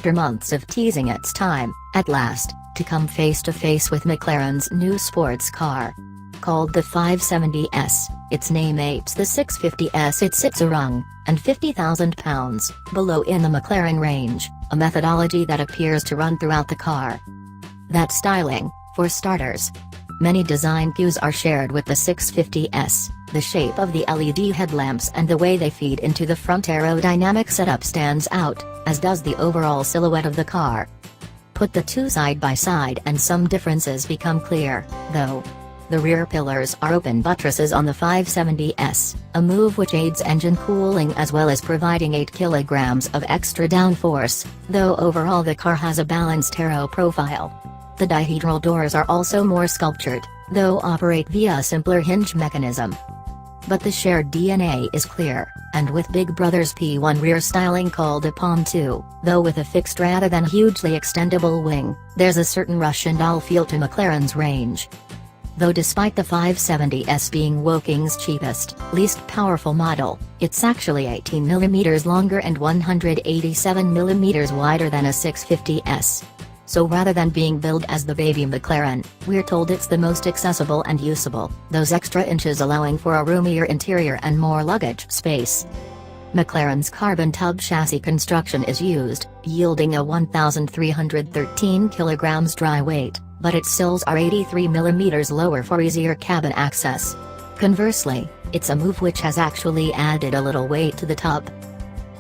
after months of teasing it's time, at last, to come face to face with McLaren's new sports car. Called the 570S, its name apes the 650S. It sits a rung, and 50,000 pounds, below in the McLaren range, a methodology that appears to run throughout the car. That styling, for starters. Many design cues are shared with the 650S, the shape of the LED headlamps and the way they feed into the front aerodynamic setup stands out, as does the overall silhouette of the car. Put the two side by side and some differences become clear, though. The rear pillars are open buttresses on the 570S, a move which aids engine cooling as well as providing 8 kilograms of extra downforce, though overall the car has a balanced aero profile. The dihedral doors are also more sculptured, though operate via a simpler hinge mechanism. But the shared DNA is clear, and with Big Brother's P1 rear styling called upon too, though with a fixed rather than hugely extendable wing, there's a certain Russian doll feel to McLaren's range. Though despite the 570S being Woking's cheapest, least powerful model, it's actually 18mm longer and 187mm wider than a 650S. So rather than being billed as the baby McLaren, we're told it's the most accessible and usable, those extra inches allowing for a roomier interior and more luggage space. McLaren's carbon tub chassis construction is used, yielding a 1,313 kilograms dry weight, but its sills are 83mm lower for easier cabin access. Conversely, it's a move which has actually added a little weight to the tub.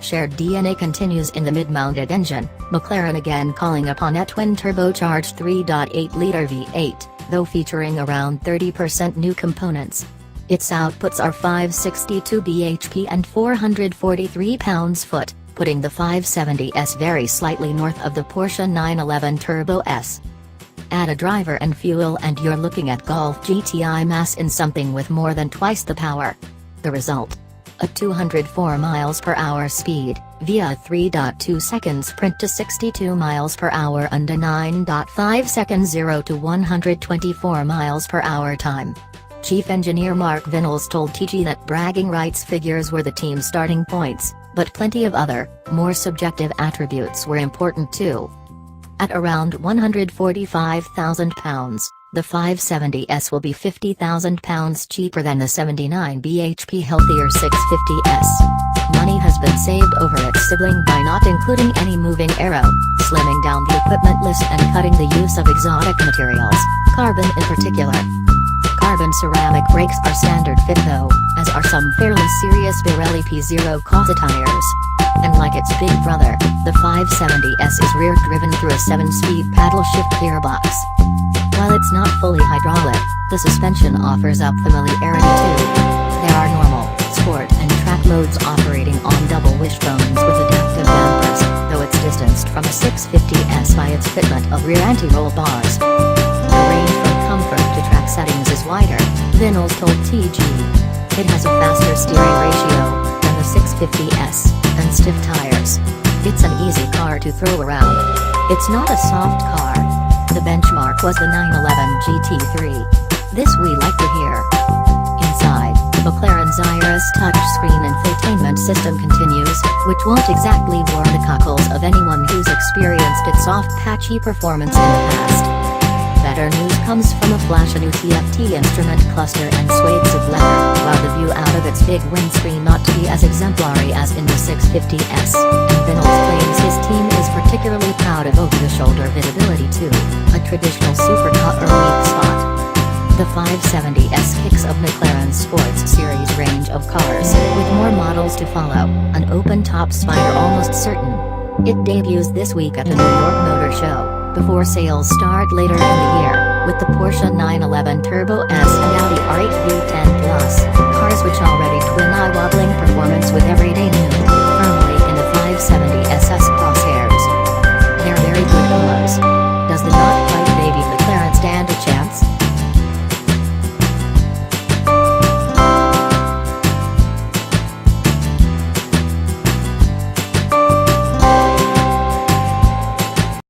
Shared DNA continues in the mid-mounted engine, McLaren again calling upon a twin-turbocharged 3.8-liter V8, though featuring around 30% new components. Its outputs are 562 bhp and 443 pounds-foot, putting the 570S very slightly north of the Porsche 911 Turbo S. Add a driver and fuel and you're looking at Golf GTI mass in something with more than twice the power. The result? A 204 miles per hour speed, via 3.2 seconds sprint to 62 miles per hour and a 9.5 seconds 0 to 124 miles per hour time. Chief Engineer Mark Vinyls told TG that bragging rights figures were the team's starting points, but plenty of other, more subjective attributes were important too. At around 145,000 pounds, the 570S will be 50,000 pounds cheaper than the 79 bhp healthier 650S. Money has been saved over its sibling by not including any moving aero, slimming down the equipment list and cutting the use of exotic materials, carbon in particular. Carbon ceramic brakes are standard fit though, as are some fairly serious Pirelli P0 Cosa tires. And like its big brother, the 570S is rear-driven through a 7-speed paddle-shift gearbox. While it's not fully hydraulic, the suspension offers up familiarity too. There are normal, sport and track modes operating on double wishbones with adaptive dampers, though it's distanced from a 650S by its fitment of rear anti-roll bars. The range from comfort to track settings is wider, Vinyls told TG. It has a faster steering ratio than the 650S, and stiff tires. It's an easy car to throw around. It's not a soft car. The benchmark was the 911 GT3. This we like to hear. Inside, McLaren's Iris touchscreen infotainment system continues, which won't exactly warm the cockles of anyone who's experienced its soft patchy performance in the past. Better news comes from a flash new TFT instrument cluster and swathes of leather, while the view out of its big windscreen not to be as exemplary as in the 650S, and Vinyls claims his team is particularly proud of over-the-shoulder visibility too, a traditional supercar weak spot. The 570S kicks of McLaren's Sports Series range of cars, with more models to follow, an open-top Spider almost certain. It debuts this week at the New York Motor Show, before sales start later in the year, with the Porsche 911 Turbo S and Audi R8